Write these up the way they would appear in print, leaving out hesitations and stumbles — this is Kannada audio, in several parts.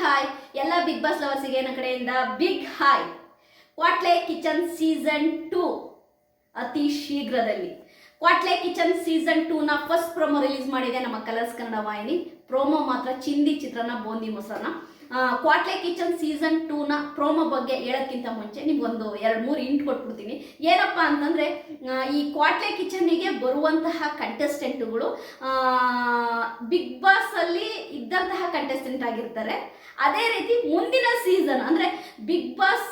ಹಾಯ್ ಎಲ್ಲ ಬಿಗ್ ಬಾಸ್ ಲವರ್ಸಿಗೆ ನನ್ನ ಕಡೆಯಿಂದ big hi. Kwatle kitchen season 2 ಅತಿ ಶೀಘ್ರದಲ್ಲಿ ಕ್ವಾಟ್ಲೆ ಕಿಚನ್ ಸೀಸನ್ 2ನ ಫಸ್ಟ್ ಪ್ರೋಮೋ ರಿಲೀಸ್ ಮಾಡಿದೆ ನಮ್ಮ ಕಲರ್ಸ್ ಕನ್ನಡ ವಾಹಿನಿ. ಪ್ರೋಮೋ ಮಾತ್ರ ಚಿಂದಿ ಚಿತ್ರಾನ್ನ ಬೂಂದಿ ಮೊಸರನ್ನ. ಕ್ವಾಟ್ಲೆ ಕಿಚನ್ ಸೀಸನ್ 2ನ ಪ್ರೋಮೋ ಬಗ್ಗೆ ಹೇಳೋಕ್ಕಿಂತ ಮುಂಚೆ ನಿಮ್ಗೊಂದು 2-3 ಇಂಟ್ ಕೊಟ್ಬಿಡ್ತೀನಿ. ಏನಪ್ಪ ಅಂತಂದರೆ, ಈ ಕ್ವಾಟ್ಲೆ ಕಿಚನ್ನಿಗೆ ಬರುವಂತಹ ಕಂಟೆಸ್ಟೆಂಟುಗಳು ಬಿಗ್ ಬಾಸಲ್ಲಿ ಇದ್ದಂತಹ ಕಂಟೆಸ್ಟೆಂಟ್ ಆಗಿರ್ತಾರೆ. ಅದೇ ರೀತಿ ಮುಂದಿನ ಸೀಸನ್ ಅಂದರೆ ಬಿಗ್ ಬಾಸ್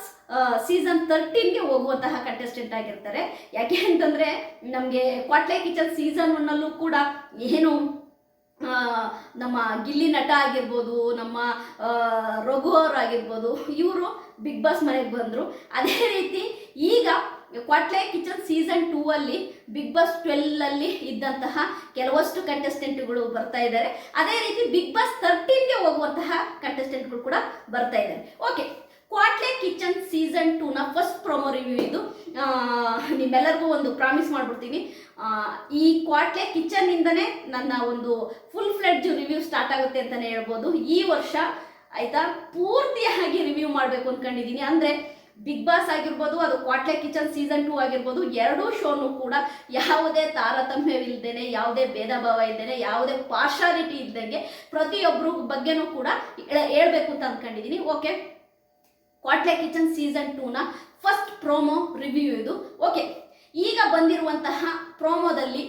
ಸೀಸನ್ 13ಗೆ ಹೋಗುವಂತಹ ಕಂಟೆಸ್ಟೆಂಟ್ ಆಗಿರ್ತಾರೆ. ಯಾಕೆ ಅಂತಂದರೆ, ನಮಗೆ ಕ್ವಾಟ್ಲೆ ಕಿಚನ್ ಸೀಸನ್ 1ನಲ್ಲೂ ಕೂಡ ಏನು ನಮ್ಮ ಗಿಲ್ಲಿ ನಟ ಆಗಿರ್ಬೋದು, ನಮ್ಮ ರಘು ಅವರು ಆಗಿರ್ಬೋದು, ಇವರು ಬಿಗ್ ಬಾಸ್ ಮನೆಗೆ ಬಂದರು. ಅದೇ ರೀತಿ ಈಗ ಕ್ವಾಟ್ಲೆ ಕಿಚನ್ ಸೀಸನ್ 2ಅಲ್ಲಿ ಬಿಗ್ ಬಾಸ್ 12ಅಲ್ಲಿ ಇದ್ದಂತಹ ಕೆಲವಷ್ಟು ಕಂಟೆಸ್ಟೆಂಟ್ಗಳು ಬರ್ತಾ ಇದ್ದಾರೆ. ಅದೇ ರೀತಿ ಬಿಗ್ ಬಾಸ್ 13ಗೆ ಹೋಗುವಂತಹ ಕಂಟೆಸ್ಟೆಂಟ್ಗಳು ಕೂಡ ಬರ್ತಾ ಇದ್ದಾರೆ. ಓಕೆ, ಕ್ವಾಟ್ಲೆ ಕಿಚನ್ ಸೀಸನ್ 2ನ ಫಸ್ಟ್ ಪ್ರೋಮೋ ರಿವ್ಯೂ ಇದು. ನಿಮ್ಮೆಲ್ಲರಿಗೂ ಒಂದು ಪ್ರಾಮಿಸ್ ಮಾಡ್ಬಿಡ್ತೀನಿ, ಈ ಕ್ವಾಟ್ಲೆ ಕಿಚನ್ನಿಂದನೇ ನನ್ನ ಒಂದು ಫುಲ್ ಫ್ಲೆಡ್ಜ್ ರಿವ್ಯೂ ಸ್ಟಾರ್ಟ್ ಆಗುತ್ತೆ ಅಂತಲೇ ಹೇಳ್ಬೋದು. ಈ ವರ್ಷ ಆಯಿತಾ ಪೂರ್ತಿಯಾಗಿ ರಿವ್ಯೂ ಮಾಡಬೇಕು ಅಂದ್ಕೊಂಡಿದ್ದೀನಿ. ಅಂದರೆ ಬಿಗ್ ಬಾಸ್ ಆಗಿರ್ಬೋದು, ಅದು ಕ್ವಾಟ್ಲೆ ಕಿಚನ್ ಸೀಸನ್ 2 ಆಗಿರ್ಬೋದು, ಎರಡೂ ಶೋನು ಕೂಡ ಯಾವುದೇ ತಾರತಮ್ಯವಿಲ್ಲದೇನೆ, ಯಾವುದೇ ಭೇದ ಭಾವ ಇಲ್ಲದೇನೆ, ಯಾವುದೇ ಪಾರ್ಶಾಲಿಟಿ ಇದ್ದಂಗೆ ಪ್ರತಿಯೊಬ್ಬರ ಬಗ್ಗೆನೂ ಕೂಡ ಹೇಳ್ಬೇಕು ಅಂತ ಅಂದ್ಕೊಂಡಿದ್ದೀನಿ. ಓಕೆ, ಕ್ವಾಟ್ಲೆ ಕಿಚನ್ ಸೀಸನ್ 2ನ ಫಸ್ಟ್ ಪ್ರೋಮೋ ರಿವ್ಯೂ ಇದು. ಓಕೆ, ಈಗ ಬಂದಿರುವಂತಹ ಪ್ರೋಮೋದಲ್ಲಿ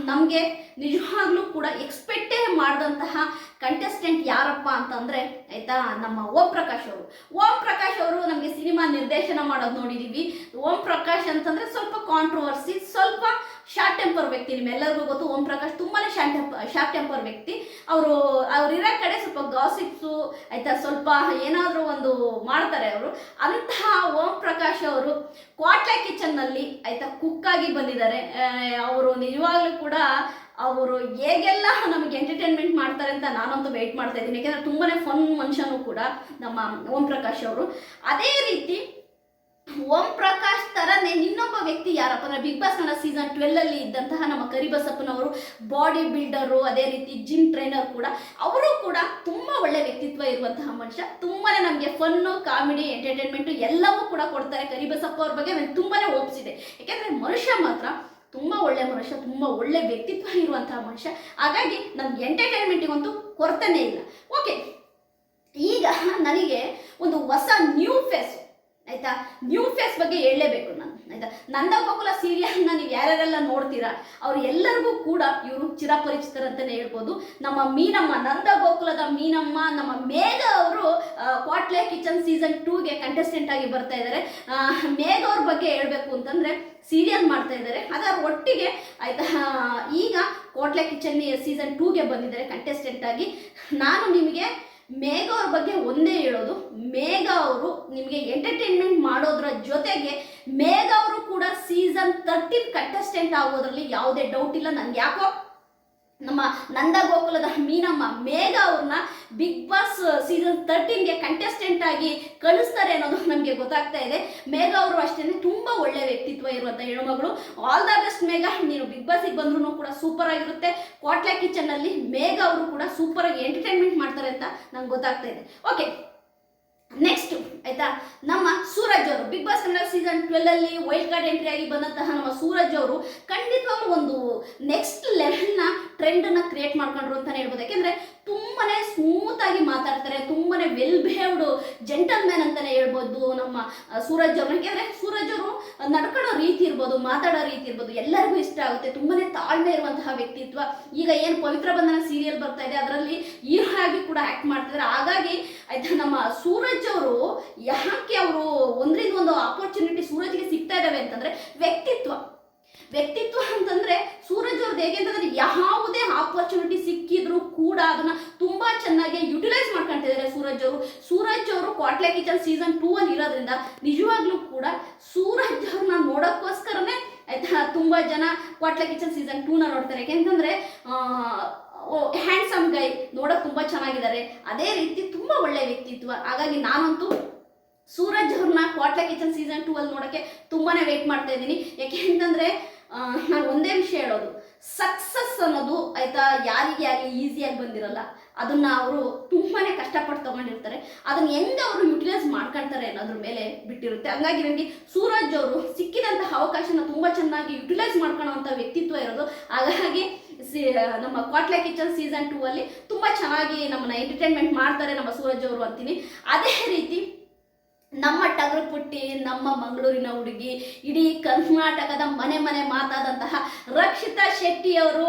ನಮಗೆ ನಿಜವಾಗ್ಲೂ ಕೂಡ ಎಕ್ಸ್ಪೆಕ್ಟೇ ಮಾಡಿದಂತಹ ಕಂಟೆಸ್ಟೆಂಟ್ ಯಾರಪ್ಪ ಅಂತಂದರೆ ಆಯಿತಾ, ನಮ್ಮ ಓಂ ಪ್ರಕಾಶ್ ಅವರು ನಮಗೆ ಸಿನಿಮಾ ನಿರ್ದೇಶನ ಮಾಡೋದು ನೋಡಿದ್ದೀವಿ. ಓಂ ಪ್ರಕಾಶ್ ಅಂತಂದರೆ ಸ್ವಲ್ಪ ಕಾಂಟ್ರವರ್ಸಿ, ಸ್ವಲ್ಪ ಶಾರ್ಟ್ ಟೆಂಪರ್ ವ್ಯಕ್ತಿ. ನಿಮ್ಮೆಲ್ಲರಿಗೂ ಗೊತ್ತು, ಓಂ ಪ್ರಕಾಶ್ ತುಂಬಾ ಶಾರ್ಟ್ ಟೆಂಪರ್ ವ್ಯಕ್ತಿ. ಅವ್ರಿರೋ ಕಡೆ ಸ್ವಲ್ಪ ಗಾಸಿಪ್ಸು ಆಯಿತಾ, ಸ್ವಲ್ಪ ಏನಾದರೂ ಒಂದು ಮಾಡ್ತಾರೆ ಅವರು. ಅಂತಹ ಓಂ ಪ್ರಕಾಶ್ ಅವರು ಕ್ವಾಟ್ಲೆ ಕಿಚನ್ನಲ್ಲಿ ಆಯಿತಾ ಕುಕ್ಕಾಗಿ ಬಂದಿದ್ದಾರೆ. ಅವರು ನಿಜವಾಗ್ಲೂ ಕೂಡ ಅವರು ಹೇಗೆಲ್ಲ ನಮಗೆ ಎಂಟರ್ಟೈನ್ಮೆಂಟ್ ಮಾಡ್ತಾರೆ ಅಂತ ನಾನಂತೂ ವೆಯ್ಟ್ ಮಾಡ್ತಾ ಇದ್ದೀನಿ. ಯಾಕೆಂದರೆ ತುಂಬಾ ಫನ್ ಮನುಷ್ಯನೂ ಕೂಡ ನಮ್ಮ ಓಂ ಪ್ರಕಾಶ್ ಅವರು. ಅದೇ ರೀತಿ ಓಂ ಪ್ರಕಾಶ್ ಥರನೇ ಇನ್ನೊಬ್ಬ ವ್ಯಕ್ತಿ ಯಾರಪ್ಪ ಅಂದರೆ ಬಿಗ್ ಬಾಸ್ ಕನ್ನಡ ಸೀಸನ್ 12ಅಲ್ಲಿ ಇದ್ದಂತಹ ನಮ್ಮ ಕರಿಬಸಪ್ಪನವರು, ಬಾಡಿ ಬಿಲ್ಡರು, ಅದೇ ರೀತಿ ಜಿಮ್ ಟ್ರೈನರ್ ಕೂಡ. ಅವರು ಕೂಡ ತುಂಬ ಒಳ್ಳೆ ವ್ಯಕ್ತಿತ್ವ ಇರುವಂತಹ ಮನುಷ್ಯ. ತುಂಬಾ ನಮಗೆ ಫನ್ನು, ಕಾಮಿಡಿ, ಎಂಟರ್ಟೈನ್ಮೆಂಟು ಎಲ್ಲವೂ ಕೂಡ ಕೊಡ್ತಾರೆ. ಕರಿಬಸಪ್ಪ ಅವ್ರ ಬಗ್ಗೆ ನನಗೆ ತುಂಬಾ ಒಪ್ಪಿಸಿದೆ. ಯಾಕೆಂದರೆ ಮನುಷ್ಯ ಮಾತ್ರ ತುಂಬ ಒಳ್ಳೆ ಮನುಷ್ಯ, ತುಂಬ ಒಳ್ಳೆ ವ್ಯಕ್ತಿತ್ವ ಇರುವಂತಹ ಮನುಷ್ಯ. ಹಾಗಾಗಿ ನಮ್ಗೆ ಎಂಟರ್ಟೈನ್ಮೆಂಟಿಗಂತೂ ಕೊರತೆನೇ ಇಲ್ಲ. ಓಕೆ, ಈಗ ನನಗೆ ಒಂದು ಹೊಸ ನ್ಯೂ ಫೇಸ್ ಆಯಿತಾ, ನ್ಯೂ ಫೇಸ್ ಬಗ್ಗೆ ಹೇಳಲೇಬೇಕು ನಾನು ಆಯಿತಾ. ನಂದಗೋಕುಲ ಸೀರಿಯಲ್ನ ನೀವು ಯಾರ್ಯಾರೆಲ್ಲ ನೋಡ್ತೀರಾ ಅವ್ರು ಎಲ್ಲರಿಗೂ ಕೂಡ ಇವರು ಚಿರಪರಿಚಿತರಂತಲೇ ಹೇಳ್ಬೋದು. ನಮ್ಮ ಮೀನಮ್ಮ, ನಂದಗೋಕುಲದ ಮೀನಮ್ಮ, ನಮ್ಮ ಮೇಘ ಅವರು ಕ್ವಾಟ್ಲೆ ಕಿಚನ್ ಸೀಸನ್ 2ಗೆ ಕಂಟೆಸ್ಟೆಂಟ್ ಆಗಿ ಬರ್ತಾ ಇದ್ದಾರೆ. ಮೇಘ ಅವ್ರ ಬಗ್ಗೆ ಹೇಳಬೇಕು ಅಂತಂದರೆ ಸೀರಿಯಲ್ ಮಾಡ್ತಾ ಇದ್ದಾರೆ, ಅದರ ಒಟ್ಟಿಗೆ ಆಯಿತಾ ಈಗ ಕ್ವಾಟ್ಲೆ ಕಿಚನ್ ಸೀಸನ್ 2ಗೆ ಬಂದಿದ್ದಾರೆ ಕಂಟೆಸ್ಟೆಂಟ್ ಆಗಿ. ನಾನು ನಿಮಗೆ ಮೇಘ ಅವ್ರ ಬಗ್ಗೆ ಒಂದೇ ಹೇಳೋದು, ಮೇಘ ಅವರು ನಿಮಗೆ ಎಂಟರ್ಟೈನ್ಮೆಂಟ್ ಮಾಡೋದ್ರ ಜೊತೆಗೆ ಮೇಘ ಅವರು ಕೂಡ ಸೀಸನ್ 13 ಕಂಟೆಸ್ಟೆಂಟ್ ಆಗೋದ್ರಲ್ಲಿ ಯಾವುದೇ ಡೌಟ್ ಇಲ್ಲ. ನನಗೆ ಯಾಕೋ ನಮ್ಮ ನಂದಗೋಕುಲದ ಮೀನಮ್ಮ ಮೇಘ ಅವ್ರನ್ನ ಬಿಗ್ ಬಾಸ್ ಸೀಸನ್ 13ಗೆ ಕಂಟೆಸ್ಟೆಂಟ್ ಆಗಿ ಕಳಿಸ್ತಾರೆ ಅನ್ನೋದು ನಮಗೆ ಗೊತ್ತಾಗ್ತಾ ಇದೆ. ಮೇಘ ಅವರು ಅಷ್ಟೇ ತುಂಬ ಒಳ್ಳೆ ವ್ಯಕ್ತಿತ್ವ ಇರುವಂಥ ಹೆಣ್ಣುಮಗಳು. ಆಲ್ ದ ಬೆಸ್ಟ್ ಮೇಘ, ನೀನು ಬಿಗ್ ಬಾಸಿಗೆ ಬಂದ್ರೂ ಕೂಡ ಸೂಪರ್ ಆಗಿರುತ್ತೆ. ಕ್ವಾಟ್ಲೆ ಕಿಚನ್ನಲ್ಲಿ ಮೇಘ ಅವರು ಕೂಡ ಸೂಪರಾಗಿ ಎಂಟರ್ಟೈನ್ಮೆಂಟ್ ಮಾಡ್ತಾರೆ ಅಂತ ನಂಗೆ ಗೊತ್ತಾಗ್ತಾ ಇದೆ. ಓಕೆ, ನೆಕ್ಸ್ಟ್ ಆಯಿತಾ, ನಮ್ಮ ಸೂರಜ್ ಅವರು ಬಿಗ್ ಬಾಸ್ ಕನ್ನಡ ಸೀಸನ್ 12ಅಲ್ಲಿ ವೈಲ್ಡ್ ಕಾರ್ಡ್ ಎಂಟ್ರಿ ಆಗಿ ಬಂದಂತಹ ನಮ್ಮ ಸೂರಜ್ ಅವರು ಖಂಡಿತವಾಗ್ಲೂ ಒಂದು ನೆಕ್ಸ್ಟ್ ಲೆವೆಲ್ನ ಟ್ರೆಂಡನ್ನು ಕ್ರಿಯೇಟ್ ಮಾಡ್ಕೊಂಡ್ರು ಅಂತಲೇ ಹೇಳ್ಬೋದು. ಯಾಕೆಂದರೆ ತುಂಬಾ ಸ್ಮೂತಾಗಿ ಮಾತಾಡ್ತಾರೆ, ತುಂಬಾ ವೆಲ್ ಬಿಹೇವ್ಡು ಜೆಂಟಲ್ಮ್ಯಾನ್ ಅಂತಲೇ ಹೇಳ್ಬೋದು ನಮ್ಮ ಸೂರಜ್ ಅವರು. ಯಾಕೆಂದರೆ ಸೂರಜ್ ಅವರು ನಡ್ಕೊಳ್ಳೋ ರೀತಿ ಇರ್ಬೋದು, ಮಾತಾಡೋ ರೀತಿ ಇರ್ಬೋದು, ಎಲ್ಲರಿಗೂ ಇಷ್ಟ ಆಗುತ್ತೆ. ತುಂಬಾ ತಾಳ್ಮೆ ಇರುವಂತಹ ವ್ಯಕ್ತಿತ್ವ. ಈಗ ಏನು ಪವಿತ್ರ ಬಂಧನ ಸೀರಿಯಲ್ ಬರ್ತಾ ಇದೆ, ಅದರಲ್ಲಿ ಹೀರೋ ಆಗಿ ಕೂಡ ಆ್ಯಕ್ಟ್ ಮಾಡ್ತಿದ್ದಾರೆ. ಹಾಗಾಗಿ ಆಯಿತಾ, ನಮ್ಮ ಸೂರಜ್ ಅವರು ಯಾಕೆ ಅವರು ಒಂದರಿಂದ ಒಂದು ಆಪರ್ಚುನಿಟಿ ಸೂರಜ್ಗೆ ಸಿಗ್ತಾ ಇದ್ದಾವೆ ಅಂತಂದರೆ ವ್ಯಕ್ತಿತ್ವ ಅಂತಂದರೆ ಸೂರಜ್ ಅವ್ರದ್ದು ಹೇಗೆ ಅಂತಂದರೆ ಯಾವುದೇ ಆಪರ್ಚುನಿಟಿ ಸಿಕ್ಕಿದ್ರು ಕೂಡ ಅದನ್ನು ತುಂಬ ಚೆನ್ನಾಗಿ ಯುಟಿಲೈಸ್ ಮಾಡ್ಕೊಳ್ತಿದ್ದಾರೆ ಸೂರಜ್ ಅವರು ಕ್ವಾಟ್ಲೆ ಕಿಚನ್ ಸೀಸನ್ 2ಅಲ್ಲಿ ಇರೋದ್ರಿಂದ ನಿಜವಾಗ್ಲೂ ಕೂಡ ಸೂರಜ್ ಅವ್ರನ್ನ ನೋಡೋಕ್ಕೋಸ್ಕರನೇ ಆಯಿತಾ ತುಂಬ ಜನ ಕ್ವಾಟ್ಲೆ ಕಿಚನ್ ಸೀಸನ್ 2ನ ನೋಡ್ತಾರೆ. ಯಾಕೆಂತಂದರೆ ಹ್ಯಾಂಡ್ಸಮ್ ಗೈ, ನೋಡೋಕೆ ತುಂಬ ಚೆನ್ನಾಗಿದ್ದಾರೆ. ಅದೇ ರೀತಿ ತುಂಬ ಒಳ್ಳೆ ವ್ಯಕ್ತಿತ್ವ. ಹಾಗಾಗಿ ನಾನಂತೂ ಸೂರಜ್ ಅವ್ರನ್ನ ಕ್ವಾಟ್ಲೆ ಕಿಚನ್ ಸೀಸನ್ 2ಅಲ್ಲಿ ನೋಡೋಕ್ಕೆ ತುಂಬಾ ವೆಯ್ಟ್ ಮಾಡ್ತಾ ಇದ್ದೀನಿ. ಯಾಕೆ ಅಂತಂದರೆ ನಾನು ಒಂದೇ ವಿಷಯ ಹೇಳೋದು, ಸಕ್ಸಸ್ ಅನ್ನೋದು ಆಯ್ತಾ ಯಾರಿಗೆ ಆಗಲಿ ಈಸಿಯಾಗಿ ಬಂದಿರಲ್ಲ. ಅದನ್ನ ಅವರು ತುಂಬಾನೇ ಕಷ್ಟಪಟ್ಟು ತಗೊಂಡಿರ್ತಾರೆ. ಅದನ್ನ ಹೆಂಗೆ ಅವರು ಯುಟಿಲೈಸ್ ಮಾಡ್ಕೊಳ್ತಾರೆ ಅನ್ನೋದ್ರ ಮೇಲೆ ಬಿಟ್ಟಿರುತ್ತೆ. ಹಂಗಾಗಿ ನನಗೆ ಸೂರಜ್ ಅವರು ಸಿಕ್ಕಿದಂತಹ ಅವಕಾಶನ ತುಂಬಾ ಚೆನ್ನಾಗಿ ಯುಟಿಲೈಸ್ ಮಾಡ್ಕೊಳ್ಳೋಂಥ ವ್ಯಕ್ತಿತ್ವ ಇರೋದು. ಹಾಗಾಗಿ ನಮ್ಮ ಕ್ವಾಟ್ಲೆ ಕಿಚನ್ ಸೀಸನ್ 2 ಅಲ್ಲಿ ತುಂಬಾ ಚೆನ್ನಾಗಿ ನಮ್ಮನ್ನ ಎಂಟರ್ಟೈನ್ಮೆಂಟ್ ಮಾಡ್ತಾರೆ ನಮ್ಮ ಸೂರಜ್ ಅವರು ಅಂತೀನಿ. ಅದೇ ರೀತಿ ನಮ್ಮ ಟಗರು ಪುಟ್ಟಿ, ನಮ್ಮ ಮಂಗಳೂರಿನ ಹುಡುಗಿ, ಇಡೀ ಕರ್ನಾಟಕದ ಮನೆ ಮನೆ ಮಾತಾದಂತಹ ರಕ್ಷಿತಾ ಶೆಟ್ಟಿ ಅವರು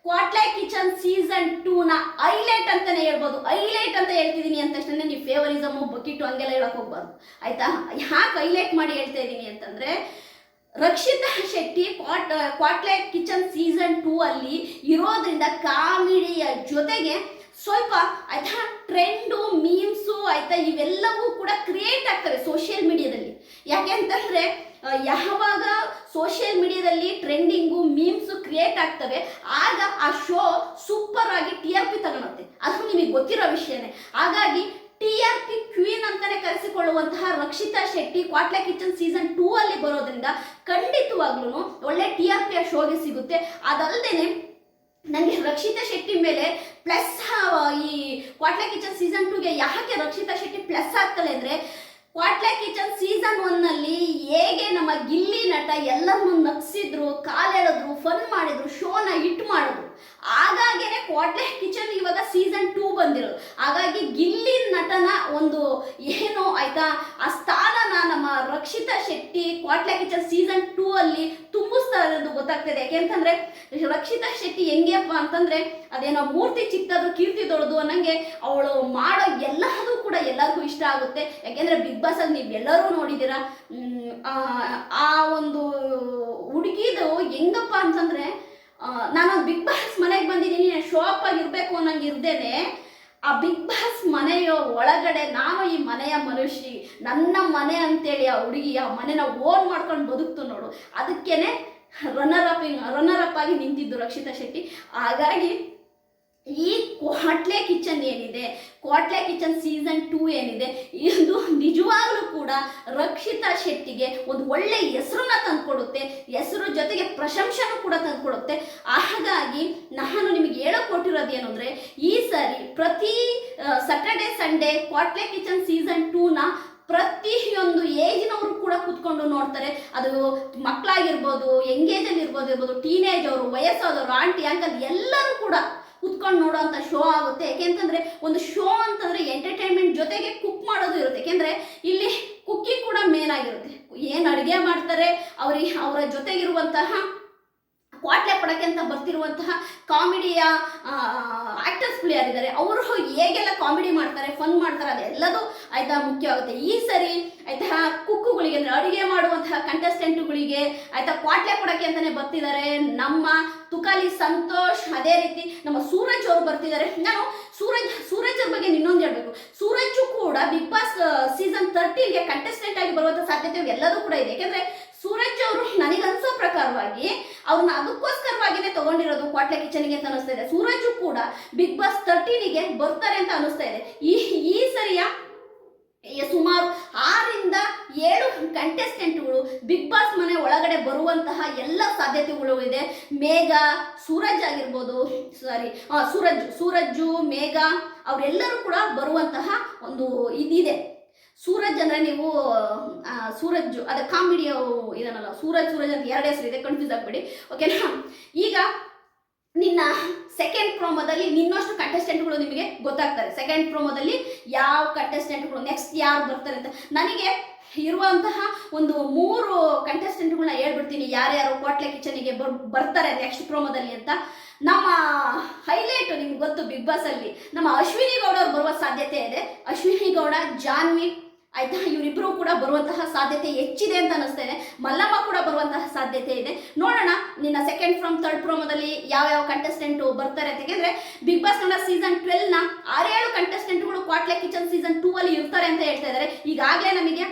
ಕ್ವಾಟ್ಲೆ ಕಿಚನ್ ಸೀಸನ್ 2ನ ಹೈಲೈಟ್ ಅಂತಾನೆ ಹೇಳ್ಬೋದು. ಹೈಲೈಟ್ ಅಂತ ಹೇಳ್ತಿದ್ದೀನಿ ಅಂದ ತಕ್ಷಣ ನೀವು ಫೇವರಿಸಮು ಬಕೀಟು ಹಂಗೆಲ್ಲ ಹೇಳಕ್ ಹೋಗ್ಬಾರ್ದು ಆಯ್ತಾ. ಯಾಕೆ ಹೈಲೈಟ್ ಮಾಡಿ ಹೇಳ್ತಾ ಇದ್ದೀನಿ ಅಂತಂದ್ರೆ, ರಕ್ಷಿತಾ ಶೆಟ್ಟಿ ಕ್ವಾಟ್ಲೆ ಕಿಚನ್ ಸೀಸನ್ 2 ಅಲ್ಲಿ ಇರೋದ್ರಿಂದ ಕಾಮಿಡಿಯ ಜೊತೆಗೆ ಸ್ವಲ್ಪ ಆಯ್ತಾ ಟ್ರೆಂಡು, ಮೀಮ್ಸು ಆಯ್ತಾ ಇವೆಲ್ಲವೂ ಕೂಡ ಕ್ರಿಯೇಟ್ ಆಗ್ತವೆ ಸೋಷಿಯಲ್ ಮೀಡಿಯಾದಲ್ಲಿ. ಯಾಕೆ ಅಂತಂದ್ರೆ ಯಾವಾಗ ಸೋಷಿಯಲ್ ಮೀಡಿಯಾದಲ್ಲಿ ಟ್ರೆಂಡಿಂಗು, ಮೀಮ್ಸು ಕ್ರಿಯೇಟ್ ಆಗ್ತವೆ, ಆಗ ಆ ಶೋ ಸೂಪರ್ ಆಗಿ TRP ತಗೊಳುತ್ತೆ. ಅದು ನಿಮಗೆ ಗೊತ್ತಿರೋ ವಿಷಯನೇ. ಹಾಗಾಗಿ TRP ಕ್ವೀನ್ ಅಂತಾನೆ ಕರೆಸಿಕೊಳ್ಳುವಂತಹ ರಕ್ಷಿತಾ ಶೆಟ್ಟಿ ಕ್ವಾಟ್ಲೆ ಕಿಚನ್ ಸೀಸನ್ 2 ಅಲ್ಲಿ ಬರೋದ್ರಿಂದ ಖಂಡಿತವಾಗ್ಲೂ ಒಳ್ಳೆ TRP ಆ ಶೋಗೆ ಸಿಗುತ್ತೆ. ಅದಲ್ಲದೆ ನನಗೆ ರಕ್ಷಿತಾ ಶೆಟ್ಟಿ ಮೇಲೆ ಪ್ಲಸ್, ಈ ಕ್ವಾಟ್ಲೆ ಕಿಚನ್ ಸೀಸನ್ 2ಗೆ ಯಾಕೆ ರಕ್ಷಿತಾ ಶೆಟ್ಟಿ ಪ್ಲಸ್ ಆಗ್ತಾಳೆ ಅಂದ್ರೆ, ಕ್ವಾಟ್ಲೆ ಕಿಚನ್ ಸೀಸನ್ 1 ನಲ್ಲಿ ಹೇಗೆ ನಮ್ಮ ಗಿಲ್ಲಿ ನಟ ಎಲ್ಲರನ್ನೂ ನಗಿಸಿದ್ರು, ಕಾಲೆಳೆದ್ರು, ಫನ್ ಮಾಡಿದ್ರು, ಶೋನ ಹಿಟ್ ಮಾಡಿದ್ರು. ಹಾಗಾಗೇನೆ ಕ್ವಾಟ್ಲೆ ಕಿಚನ್ ಇವಾಗ ಸೀಸನ್ 2 ಬಂದಿರೋದು. ಹಾಗಾಗಿ ಗಿಲ್ಲಿ ನಟನ ಒಂದು ಏನು ಆಯ್ತಾ ಆ ಸ್ಥಾನನ ನಮ್ಮ ರಕ್ಷಿತಾ ಶೆಟ್ಟಿ ಕ್ವಾಟ್ಲೆ ಕಿಚನ್ ಸೀಸನ್ 2 ಅಲ್ಲಿ ತುಂಬಿಸ್ತಾ ಇರೋದು ಗೊತ್ತಾಗ್ತದೆ. ಯಾಕೆಂತಂದ್ರೆ ರಕ್ಷಿತಾ ಶೆಟ್ಟಿ ಹೆಂಗೆಪ್ಪ ಅಂತಂದ್ರೆ, ಅದೇನೋ ಮೂರ್ತಿ ಚಿಕ್ಕದಾದ್ರು ಕೀರ್ತಿ ದೊಡ್ಡದು ಅನ್ನಂಗೆ ಅವಳು ಮಾಡೋ ಎಲ್ಲದೂ ಕೂಡ ಎಲ್ಲರಿಗೂ ಇಷ್ಟ ಆಗುತ್ತೆ. ಯಾಕೆಂದ್ರೆ ಬಿಗ್ ಬಾಸ್ ಅಲ್ಲಿ ನೀವು ಎಲ್ಲರೂ ನೋಡಿದ್ದೀರಾ. ಆ ಒಂದು ಹುಡುಗಿದು ಹೆಂಗಪ್ಪ ಅಂತಂದ್ರೆ, ನಾನೊಂದು ಬಿಗ್ ಬಾಸ್ ಮನೆಗೆ ಬಂದಿದ್ದೀನಿ, ಶೋ ಅಪ್ ಆಗಿರ್ಬೇಕು ಅನ್ನಂಗೆ ಇರ್ದೇನೆ ಆ ಬಿಗ್ ಬಾಸ್ ಮನೆಯ ಒಳಗಡೆ ನಾನು ಈ ಮನೆಯ ಮನುಷ್ಯ, ನನ್ನ ಮನೆ ಅಂತೇಳಿ ಆ ಹುಡುಗಿ ಆ ಮನೆನ ಓನ್ ಮಾಡ್ಕೊಂಡು ಬದುಕ್ತು ನೋಡು. ಅದಕ್ಕೇನೆ ರನ್ನರ್ ಅಪ್ ಆಗಿ ನಿಂತಿದ್ದು ರಕ್ಷಿತಾ ಶೆಟ್ಟಿ. ಹಾಗಾಗಿ ಈ ಕ್ವಾಟ್ಲೆ ಕಿಚನ್ ಏನಿದೆ, ಕ್ವಾಟ್ಲೆ ಕಿಚನ್ ಸೀಸನ್ 2 ಏನಿದೆ, ಇದು ನಿಜವಾಗ್ಲೂ ಕೂಡ ರಕ್ಷಿತಾ ಶೆಟ್ಟಿಗೆ ಒಂದು ಒಳ್ಳೆ ಹೆಸರನ್ನ ತಂದುಕೊಡುತ್ತೆ. ಹೆಸರು ಜೊತೆಗೆ ಪ್ರಶಂಸೆನೂ ಕೂಡ ತಂದುಕೊಡುತ್ತೆ. ಹಾಗಾಗಿ ನಾನು ನಿಮಗೆ ಹೇಳಕೊಟ್ಟಿರೋದು ಏನು ಅಂದರೆ, ಈ ಸಾರಿ ಪ್ರತಿ ಸ್ಯಾಟರ್ಡೆ ಸಂಡೇ ಕ್ವಾಟ್ಲೆ ಕಿಚನ್ ಸೀಸನ್ 2ನ ಪ್ರತಿಯೊಂದು ಏಜಿನವರು ಕೂಡ ಕೂತ್ಕೊಂಡು ನೋಡ್ತಾರೆ. ಅದು ಮಕ್ಕಳಾಗಿರ್ಬೋದು, ಎಂಗೇಜಲ್ಲಿ ಇರ್ಬೋದು, ಟೀನೇಜ್ ಅವರು, ವಯಸ್ಸಾದವರು, ಆಂಟಿ ಅಂಕಲ್ ಎಲ್ಲರೂ ಕೂಡ ಕುತ್ಕೊಂಡು ನೋಡೋಂಥ ಶೋ ಆಗುತ್ತೆ. ಯಾಕೆಂತಂದ್ರೆ ಒಂದು ಶೋ ಅಂತಂದ್ರೆ ಎಂಟರ್ಟೈನ್ಮೆಂಟ್ ಜೊತೆಗೆ ಕುಕ್ ಮಾಡೋದು ಇರುತ್ತೆ. ಯಾಕೆಂದ್ರೆ ಇಲ್ಲಿ ಕುಕ್ಕಿಂಗ್ ಕೂಡ ಮೇನ್ ಆಗಿರುತ್ತೆ. ಏನು ಅಡುಗೆ ಮಾಡ್ತಾರೆ, ಅವರ ಜೊತೆಗಿರುವಂತಹ ಕ್ವಾಟ್ಲೆ ಕೊಡಕ್ಕೆ ಅಂತ ಬರ್ತಿರುವಂತಹ ಕಾಮಿಡಿಯ ಆಕ್ಟರ್ಸ್ಗಳು ಯಾರಿದ್ದಾರೆ, ಅವರು ಹೇಗೆಲ್ಲ ಕಾಮಿಡಿ ಮಾಡ್ತಾರೆ, ಫನ್ ಮಾಡ್ತಾರೆ, ಅದೆಲ್ಲದು ಆಯ್ತಾ ಮುಖ್ಯವಾಗುತ್ತೆ. ಈ ಸರಿ ಆಯ್ತಾ ಕುಕ್ಕುಗಳಿಗೆ ಅಂದರೆ ಅಡುಗೆ ಮಾಡುವಂತಹ ಕಂಟೆಸ್ಟೆಂಟ್ಗಳಿಗೆ ಆಯ್ತಾ ಕ್ವಾಟ್ಲೆ ಕೊಡಕ್ಕೆ ಅಂತಾನೆ ಬರ್ತಿದ್ದಾರೆ ನಮ್ಮ ತುಕಾಲಿ ಸಂತೋಷ್. ಅದೇ ರೀತಿ ನಮ್ಮ ಸೂರಜ್ ಅವರು ಬರ್ತಿದ್ದಾರೆ. ನಾನು ಸೂರಜ್ ಅವ್ರ ಬಗ್ಗೆ ಇನ್ನೊಂದು ಹೇಳ್ಬೇಕು. ಸೂರಜ್ ಕೂಡ ಬಿಗ್ ಬಾಸ್ ಸೀಸನ್ 13ಗೆ ಕಂಟೆಸ್ಟೆಂಟ್ ಆಗಿ ಬರುವಂಥ ಸಾಧ್ಯತೆ ಎಲ್ಲದೂ ಕೂಡ ಇದೆ. ಯಾಕೆಂದ್ರೆ ಸೂರಜ್ ಅವರು ನನಗನ್ಸೋ ಪ್ರಕಾರವಾಗಿ ಅವ್ರನ್ನ ಅದಕ್ಕೋಸ್ಕರವಾಗಿನೇ ತಗೊಂಡಿರೋದು ಕ್ವಾಟ್ಲೆ ಕಿಚನ್ಗೆ ಅಂತ ಅನಿಸ್ತಾ ಇದೆ. ಸೂರಜ್ ಕೂಡ ಬಿಗ್ ಬಾಸ್ 13ಗೆ ಬರ್ತಾರೆ ಅಂತ ಅನಿಸ್ತಾ ಇದೆ. ಈ ಸರಿಯ ಸುಮಾರು 6-7 ಕಂಟೆಸ್ಟೆಂಟ್ಗಳು ಬಿಗ್ ಬಾಸ್ ಮನೆ ಒಳಗಡೆ ಬರುವಂತಹ ಎಲ್ಲ ಸಾಧ್ಯತೆಗಳು ಇದೆ. ಮೇಘಾ, ಸೂರಜ್ ಆಗಿರ್ಬೋದು, ಸೂರಜ್ಜು, ಮೇಘಾ ಅವರೆಲ್ಲರೂ ಕೂಡ ಬರುವಂತಹ ಒಂದು ಇದಿದೆ. ಸೂರಜ್ ಅಂದರೆ ನೀವು ಸೂರಜ್ಜು ಅದೇ ಕಾಮಿಡಿ ಇದನ್ನಲ್ಲ, ಸೂರಜ್ ಅಂತ 2 ಹೆಸರು ಇದೆ, ಕನ್ಫ್ಯೂಸ್ ಆಗಬೇಡಿ ಓಕೆನಾ. ಈಗ ನಿನ್ನ ಸೆಕೆಂಡ್ ಪ್ರೋಮೋದಲ್ಲಿ ನಿನ್ನಷ್ಟು ಕಂಟೆಸ್ಟೆಂಟ್ಗಳು ನಿಮಗೆ ಗೊತ್ತಾಗ್ತಾರೆ. ಸೆಕೆಂಡ್ ಪ್ರೋಮೋದಲ್ಲಿ ಯಾವ ಕಂಟೆಸ್ಟೆಂಟ್ಗಳು ನೆಕ್ಸ್ಟ್ ಯಾರು ಬರ್ತಾರೆ ಅಂತ. ನನಗೆ ಇರುವಂತಹ ಒಂದು 3 ಕಂಟೆಸ್ಟೆಂಟ್ಗಳನ್ನ ಹೇಳ್ಬಿಡ್ತೀನಿ ಯಾರ್ಯಾರು ಕ್ವಾಟ್ಲೆ ಕಿಚನಿಗೆ ಬರ್ತಾರೆ ನೆಕ್ಸ್ಟ್ ಪ್ರೋಮೋದಲ್ಲಿ ಅಂತ. ನಮ್ಮ ಹೈಲೈಟ್ ನಿಮ್ಗೆ ಗೊತ್ತು, ಬಿಗ್ ಬಾಸ್ ಅಲ್ಲಿ ನಮ್ಮ ಅಶ್ವಿನಿ ಗೌಡ ಅವ್ರು ಬರುವ ಸಾಧ್ಯತೆ ಇದೆ. ಅಶ್ವಿನಿ ಗೌಡ, ಜಾನ್ವಿ ಆಯ್ತಾ, ಇವರಿಬ್ಬರು ಕೂಡ ಬರುವಂತಹ ಸಾಧ್ಯತೆ ಹೆಚ್ಚಿದೆ ಅಂತ ಅನಿಸ್ತಾ ಇದೆ. ಮಲ್ಲಮ್ಮ ಕೂಡ ಬರುವಂತಹ ಸಾಧ್ಯತೆ ಇದೆ. ನೋಡೋಣ ನಿನ್ನ ಸೆಕೆಂಡ್ ಫ್ರಮ್ ಥರ್ಡ್ ಪ್ರೋಮೋದಲ್ಲಿ ಯಾವ ಕಂಟೆಸ್ಟೆಂಟ್ ಬರ್ತಾರೆ ಅಂತ. ಯಾಕೆಂದ್ರೆ ಬಿಗ್ ಬಾಸ್ ಕನ್ನಡ ಸೀಸನ್ 12ನ 6-7 ಕಂಟೆಸ್ಟೆಂಟ್ಗಳು ಕ್ವಾಟ್ಲೆ ಕಿಚನ್ ಸೀಸನ್ 2 ಅಲ್ಲಿ ಇರ್ತಾರೆ ಅಂತ ಹೇಳ್ತಾ ಇದ್ದಾರೆ. ಈಗಾಗಲೇ ನಮಗೆ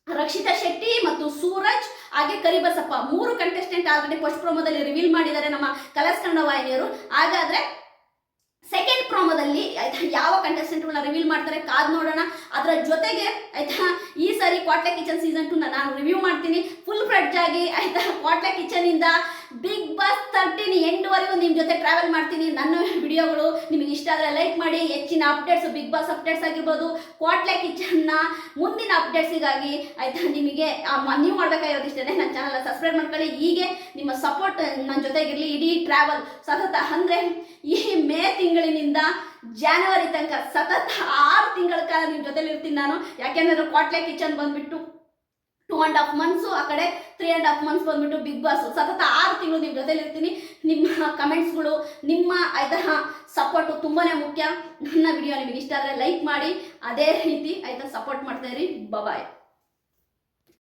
ರಕ್ಷಿತಾ ಶೆಟ್ಟಿ ಮತ್ತು ಸೂರಜ್ ಹಾಗೆ ಕರಿಬಸಪ್ಪ 3 ಕಂಟೆಸ್ಟೆಂಟ್ ಆಲ್ರೆಡಿ ಫಸ್ಟ್ ಪ್ರೋಮೋದಲ್ಲಿ ರಿವೀಲ್ ಮಾಡಿದ್ದಾರೆ ನಮ್ಮ ಕಲರ್ಸ್ ಕನ್ನಡ ವಾಹಿನಿಯರು. ಹಾಗಾದ್ರೆ ಸೆಕೆಂಡ್ ಪ್ರೋಮೋದಲ್ಲಿ ಆಯ್ತಾ ಯಾವ ಕಂಟೆಸ್ಟೆಂಟ್ಗಳನ್ನ ರಿವೀಲ್ ಮಾಡ್ತಾರೆ ಕಾದ್ ನೋಡೋಣ. ಅದರ ಜೊತೆಗೆ ಆಯ್ತಾ ಈ ಸಾರಿ ಕ್ವಾಟ್ಲೆ ಕಿಚನ್ ಸೀಸನ್ 2 ನಾನು ರಿವ್ಯೂ ಮಾಡ್ತೀನಿ ಫುಲ್ ಫ್ರೆಡ್ಜ್ ಆಗಿ ಆಯ್ತಾ. ಕ್ವಾಟ್ಲೆ ಕಿಚನ್ ಇಂದ ಬಿಗ್ ಬಾಸ್ 13 ಎಂಡ್ವರೆಗೂ ನಿಮ್ಮ ಜೊತೆ ಟ್ರಾವೆಲ್ ಮಾಡ್ತೀನಿ. ನನ್ನ ವಿಡಿಯೋಗಳು ನಿಮಗೆ ಇಷ್ಟ ಆದರೆ ಲೈಕ್ ಮಾಡಿ. ಹೆಚ್ಚಿನ ಅಪ್ಡೇಟ್ಸ್, ಬಿಗ್ ಬಾಸ್ ಅಪ್ಡೇಟ್ಸ್ ಆಗಿರ್ಬೋದು, ಕ್ವಾಟ್ಲೆ ಕಿಚನ್ನ ಮುಂದಿನ ಅಪ್ಡೇಟ್ಸಿಗಾಗಿ ಆಯ್ತಾ, ನಿಮಗೆ ನೀವು ಮಾಡಬೇಕಾಗಿರೋದು ಇಷ್ಟೇ, ನನ್ನ ಚಾನಲ್ ಸಬ್ಸ್ಕ್ರೈಬ್ ಮಾಡ್ಕೊಳ್ಳಿ. ಹೀಗೆ ನಿಮ್ಮ ಸಪೋರ್ಟ್ ನನ್ನ ಜೊತೆಗಿರಲಿ. ಇಡೀ ಟ್ರಾವೆಲ್ ಸತತ ಅಂದರೆ ಈ ಮೇ ತಿಂಗಳಿನಿಂದ ಜಾನ್ವರಿ ತನಕ ಸತತ 6 ತಿಂಗಳ ಕಾಲ ನಿಮ್ಮ ಜೊತೆಲಿ ಇರ್ತೀನಿ ನಾನು. ಯಾಕೆಂದ್ರೆ ಕ್ವಾಟ್ಲೆ ಕಿಚನ್ ಬಂದ್ಬಿಟ್ಟು 2.5 months, ಆ ಕಡೆ 3.5 months ಬಂದ್ಬಿಟ್ಟು ಬಿಗ್ ಬಾಸ್. ಸತತ 6 ತಿಂಗಳು ನಿಮ್ಮ ಜೊತೆಲಿ ಇರ್ತೀನಿ. ನಿಮ್ಮ ಕಮೆಂಟ್ಸ್ಗಳು, ನಿಮ್ಮ ಆಯ್ತಾ ಸಪೋರ್ಟು ತುಂಬಾ ಮುಖ್ಯ. ನನ್ನ ವಿಡಿಯೋ ನಿಮಗೆ ಇಷ್ಟ ಆದರೆ ಲೈಕ್ ಮಾಡಿ, ಅದೇ ರೀತಿ ಆಯ್ತಾ ಸಪೋರ್ಟ್ ಮಾಡ್ತಾ ಇರಿ. ಬಾಯ್.